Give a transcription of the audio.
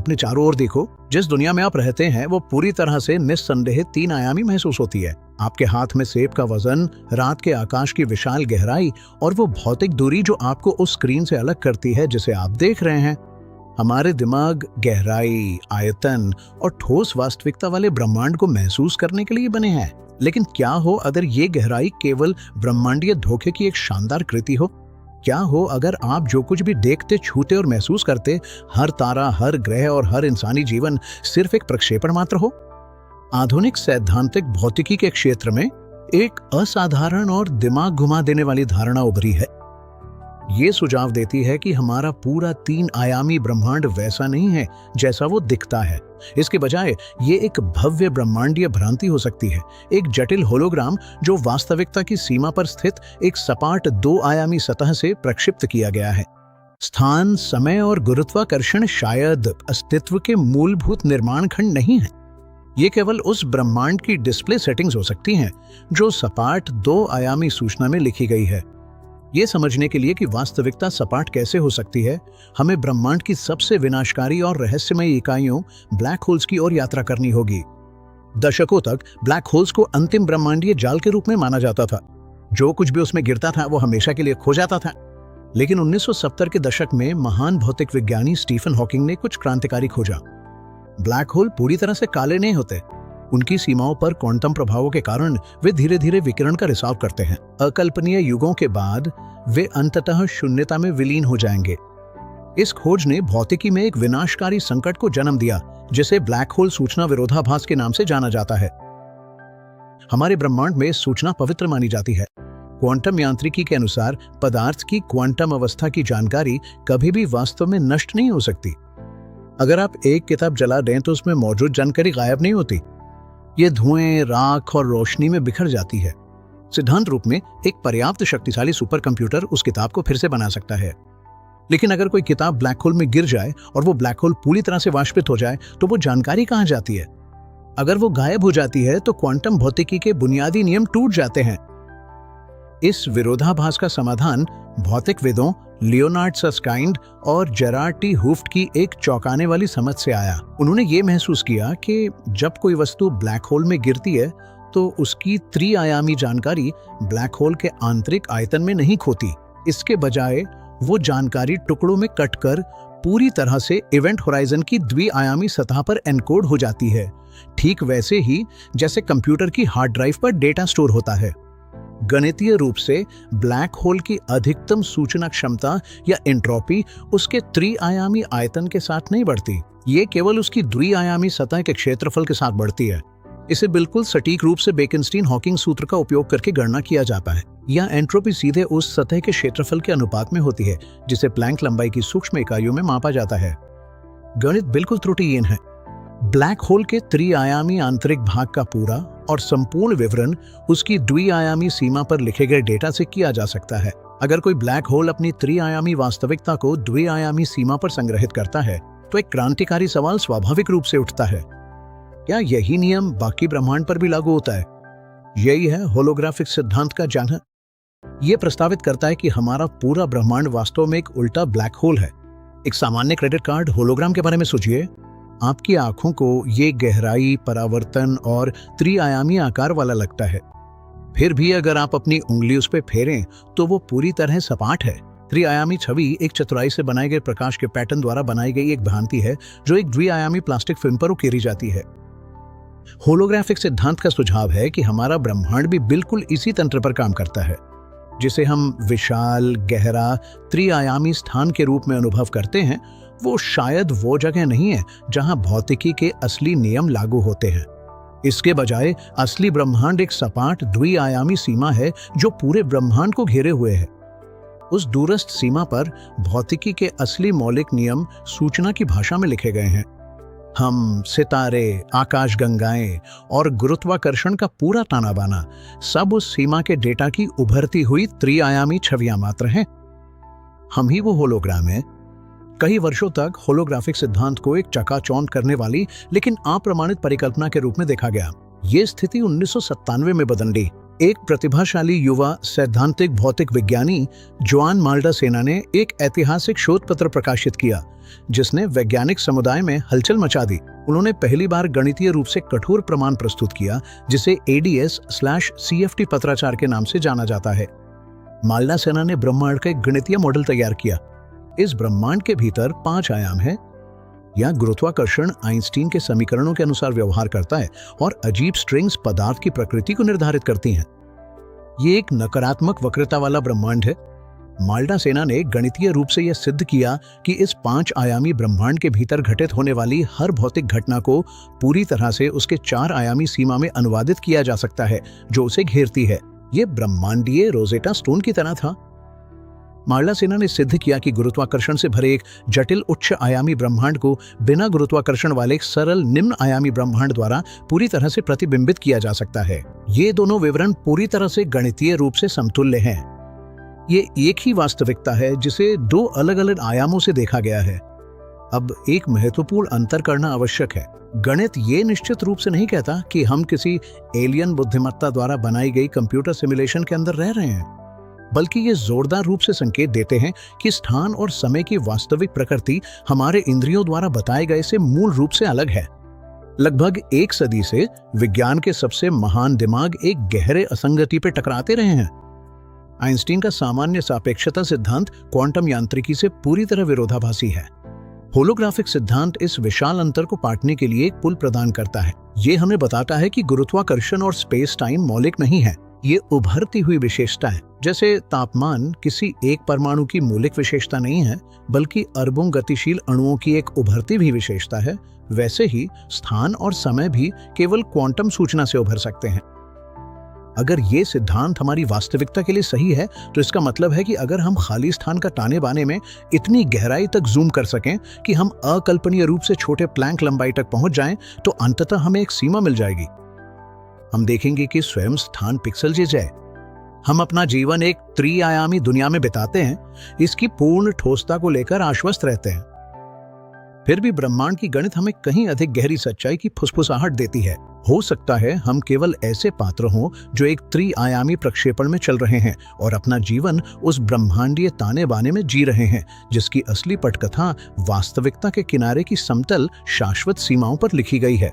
अपने चारों ओर देखो। जिस दुनिया में आप रहते हैं वो पूरी तरह से निस्संदेह 3 आयामी महसूस होती है। आपके हाथ में सेब का वजन, रात के आकाश की विशाल गहराई और वो भौतिक दूरी जो आपको उस स्क्रीन से अलग करती है जिसे आप देख रहे हैं। हमारे दिमाग गहराई, आयतन और ठोस वास्तविकता वाले ब्रह्मांड को महसूस करने के लिए बने हैं। लेकिन क्या हो अगर ये गहराई केवल ब्रह्मांडीय धोखे की एक शानदार कृति हो? क्या हो अगर आप जो कुछ भी देखते, छूते और महसूस करते, हर तारा, हर ग्रह और हर इंसानी जीवन सिर्फ एक प्रक्षेपण मात्र हो? आधुनिक सैद्धांतिक भौतिकी के क्षेत्र में एक असाधारण और दिमाग घुमा देने वाली धारणा उभरी है। ये सुझाव देती है कि हमारा पूरा 3 आयामी ब्रह्मांड वैसा नहीं है जैसा वो दिखता है। इसके बजाय ये एक भव्य ब्रह्मांडीय भ्रांति हो सकती है, एक जटिल होलोग्राम जो वास्तविकता की सीमा पर स्थित एक सपाट 2 आयामी सतह से प्रक्षिप्त किया गया है। स्थान, समय और गुरुत्वाकर्षण शायद अस्तित्व के मूलभूत निर्माण खंड नहीं है। ये केवल उस ब्रह्मांड की डिस्प्ले सेटिंग्स हो सकती हैं जो सपाट 2 आयामी सूचना में लिखी गई है। ये समझने के लिए कि वास्तविकता सपाट कैसे हो सकती है, हमें ब्रह्मांड की सबसे विनाशकारी और रहस्यमय इकाइयों ब्लैक होल्स की ओर यात्रा करनी होगी। दशकों तक ब्लैक होल्स को अंतिम ब्रह्मांडीय जाल के रूप में माना जाता था। जो कुछ भी उसमें गिरता था वो हमेशा के लिए खो जाता था। लेकिन 1970 के दशक में महान भौतिक विज्ञानी स्टीफन हॉकिंग ने कुछ क्रांतिकारी खोजा। ब्लैक होल पूरी तरह से काले नहीं होते। उनकी सीमाओं पर क्वांटम प्रभावों के कारण वे धीरे धीरे विकिरण का रिसाव करते हैं। अकल्पनीय युगों के बाद वे अंततः शून्यता में विलीन हो जाएंगे। इस खोज ने भौतिकी में एक विनाशकारी संकट को जन्म दिया जिसे ब्लैक होल सूचना विरोधाभास के नाम से जाना जाता है। हमारे ब्रह्मांड में सूचना पवित्र मानी जाती है। क्वांटम यांत्रिकी के अनुसार पदार्थ की क्वांटम अवस्था की जानकारी कभी भी वास्तव में नष्ट नहीं हो सकती। अगर आप एक किताब जला दें तो उसमें मौजूद जानकारी गायब नहीं होती। ये धुएं, राख और रोशनी में बिखर जाती है। सिद्धांत रूप में एक पर्याप्त शक्तिशाली सुपर कंप्यूटर उस किताब को फिर से बना सकता है। लेकिन अगर कोई किताब ब्लैक होल में गिर जाए और वो ब्लैक होल पूरी तरह से वाष्पित हो जाए तो वो जानकारी कहाँ जाती है? अगर वो गायब हो जाती है तो क्वांटम भौतिकी के बुनियादी नियम टूट जाते हैं। इस विरोधाभास का समाधान भौतिकविदों लियोनार्ड सस्काइंड और जेरार्ड टी हूफ्ट की एक चौंकाने वाली समझ से आया। उन्होंने ये महसूस किया कि जब कोई वस्तु ब्लैक होल में गिरती है तो उसकी त्रिआयामी जानकारी ब्लैक होल के आंतरिक आयतन में नहीं खोती। इसके बजाय वो जानकारी टुकड़ों में कटकर पूरी तरह से इवेंट होराइजन की द्विआयामी सतह पर एनकोड हो जाती है, ठीक वैसे ही जैसे कंप्यूटर की हार्ड ड्राइव पर डेटा स्टोर होता है। गणितीय रूप से ब्लैक होल की अधिकतम सूचना क्षमता या एंट्रोपी उसके त्रिआयामी आयतन के साथ नहीं बढ़ती, ये केवल उसकी द्विआयामी सतह के क्षेत्रफल के साथ बढ़ती है। इसे बिल्कुल सटीक रूप से बेकेनस्टीन हॉकिंग सूत्र का उपयोग करके गणना किया जाता है। यह एंट्रोपी सीधे उस सतह के क्षेत्रफल के अनुपात में होती है जिसे प्लैंक लंबाई की सूक्ष्म इकाइयों में मापा जाता है। गणित बिल्कुल त्रुटिहीन है। ब्लैक होल के त्रिआयामी आंतरिक भाग का पूरा और संपूर्ण विवरण उसकी द्विआयामी सीमा पर लिखे गए डेटा से किया जा सकता है। अगर कोई ब्लैक होल अपनी त्रिआयामी वास्तविकता को द्विआयामी सीमा पर संग्रहित करता है तो एक क्रांतिकारी सवाल स्वाभाविक रूप से उठता है, क्या यही नियम बाकी ब्रह्मांड पर भी लागू होता है? यही है होलोग्राफिक सिद्धांत का जाना। यह प्रस्तावित करता है कि हमारा पूरा ब्रह्मांड वास्तव में एक उल्टा ब्लैक होल है। एक सामान्य क्रेडिट कार्ड होलोग्राम के बारे में सोचिए। आपकी आंखों को ये गहराई, परावर्तन और त्रिआयामी आकार वाला लगता है। फिर भी अगर आप अपनी उंगली उस पर फेरें तो वो पूरी तरह सपाट है। त्रिआयामी छवि एक चतुराई से बनाए गए प्रकाश के पैटर्न द्वारा बनाई गई एक भ्रांति है जो एक द्विआयामी प्लास्टिक फिल्म पर उकेरी जाती है। होलोग्राफिक सिद्धांत का सुझाव है कि हमारा ब्रह्मांड भी बिल्कुल इसी तंत्र पर काम करता है, जिसे हम विशाल, गहरा, त्रिआयामी स्थान के रूप में अनुभव करते हैं। वो शायद वो जगह नहीं है जहां भौतिकी के असली नियम लागू होते हैं। इसके बजाय असली ब्रह्मांड एक सपाट द्विआयामी सीमा है जो पूरे ब्रह्मांड को घेरे हुए है। उस दूरस्थ सीमा पर भौतिकी के असली मौलिक नियम सूचना की भाषा में लिखे गए हैं। हम, सितारे, आकाशगंगाएं और गुरुत्वाकर्षण का पूरा ताना बाना सब उस सीमा के डेटा की उभरती हुई त्रिआयामी छवियां मात्र हैं। हम ही वो होलोग्राम हैं। कई वर्षों तक होलोग्राफिक सिद्धांत को एक चकाचौंध करने वाली लेकिन अप्रमाणित परिकल्पना के रूप में देखा गया। ये स्थिति 1997 में बदल गई एक प्रतिभाशाली युवा सैद्धांतिक भौतिक विज्ञानी जोआन माल्डा सेना ने एक ऐतिहासिक शोध पत्र प्रकाशित किया जिसने वैज्ञानिक समुदाय में हलचल मचा दी। उन्होंने पहली बार गणितीय रूप से कठोर प्रमाण प्रस्तुत किया जिसे ADS/CFT पत्राचार के नाम से जाना जाता है। माल्डा सेना ने ब्रह्मांड का एक गणितीय मॉडल तैयार किया। इस ब्रह्मांड के भीतर 5 आयाम है। यह गुरुत्वाकर्षण आइंस्टीन के समीकरणों के अनुसार व्यवहार करता है और अजीब स्ट्रिंग्स पदार्थ की प्रकृति को निर्धारित करती हैं। ये एक नकारात्मक वक्रता वाला ब्रह्मांड है। माल्डा सेना ने गणितीय रूप से यह सिद्ध किया कि इस 5 आयामी ब्रह्मांड के भीतर घटित होने वाली हर भौतिक घटना को पूरी तरह से उसके 4 आयामी सीमा में अनुवादित किया जा सकता है जो उसे घेरती है। ये ब्रह्मांडीय रोजेटा स्टोन की तरह था। माल्डा सेना ने सिद्ध किया कि गुरुत्वाकर्षण से भरे एक जटिल उच्च आयामी ब्रह्मांड को बिना गुरुत्वाकर्षण वाले एक सरल निम्न आयामी ब्रह्मांड द्वारा पूरी तरह से प्रतिबिंबित किया जा सकता है। ये दोनों विवरण पूरी तरह से गणितीय रूप से समतुल्य हैं। ये एक ही वास्तविकता है जिसे 2 अलग अलग आयामों से देखा गया है। अब एक महत्वपूर्ण अंतर करना आवश्यक है। गणित ये निश्चित रूप से नहीं कहता कि हम किसी एलियन बुद्धिमत्ता द्वारा बनाई गई कंप्यूटर सिमुलेशन के अंदर रह रहे हैं, बल्कि ये जोरदार रूप से संकेत देते हैं कि स्थान और समय की वास्तविक प्रकृति हमारे इंद्रियों द्वारा बताए गए से मूल रूप से अलग है। लगभग 1 सदी से विज्ञान के सबसे महान दिमाग एक गहरे असंगति पर टकराते रहे हैं। आइंस्टीन का सामान्य सापेक्षता सिद्धांत क्वांटम यांत्रिकी से पूरी तरह विरोधाभासी है। होलोग्राफिक सिद्धांत इस विशाल अंतर को पाटने के लिए एक पुल प्रदान करता है। ये हमें बताता है कि गुरुत्वाकर्षण और स्पेस टाइम मौलिक नहीं है, ये उभरती हुई विशेषता है। जैसे तापमान किसी एक परमाणु की मौलिक विशेषता नहीं है, बल्कि अरबों गतिशील अणुओं की एक उभरती हुई विशेषता है, वैसे ही स्थान और समय भी केवल क्वांटम सूचना से उभर सकते हैं। अगर ये सिद्धांत हमारी वास्तविकता के लिए सही है तो इसका मतलब है कि अगर हम खाली स्थान का ताने बाने में इतनी गहराई तक जूम कर सकें कि हम अकल्पनीय रूप से छोटे प्लैंक लंबाई तक पहुंच जाएं, तो अंततः हमें एक सीमा मिल जाएगी। हम देखेंगे कि स्वयं स्थान पिक्सल जैसा है। हम अपना जीवन एक त्रिआयामी दुनिया में बिताते हैं, इसकी पूर्ण ठोसता को लेकर आश्वस्त रहते हैं। फिर भी ब्रह्मांड की गणित हमें कहीं अधिक गहरी सच्चाई की फुसफुसाहट देती है। हो सकता है हम केवल ऐसे पात्र हों जो एक त्रिआयामी प्रक्षेपण में चल रहे हैं और अपना जीवन उस ब्रह्मांडीय ताने बाने में जी रहे हैं जिसकी असली पटकथा वास्तविकता के किनारे की समतल शाश्वत सीमाओं पर लिखी गई है।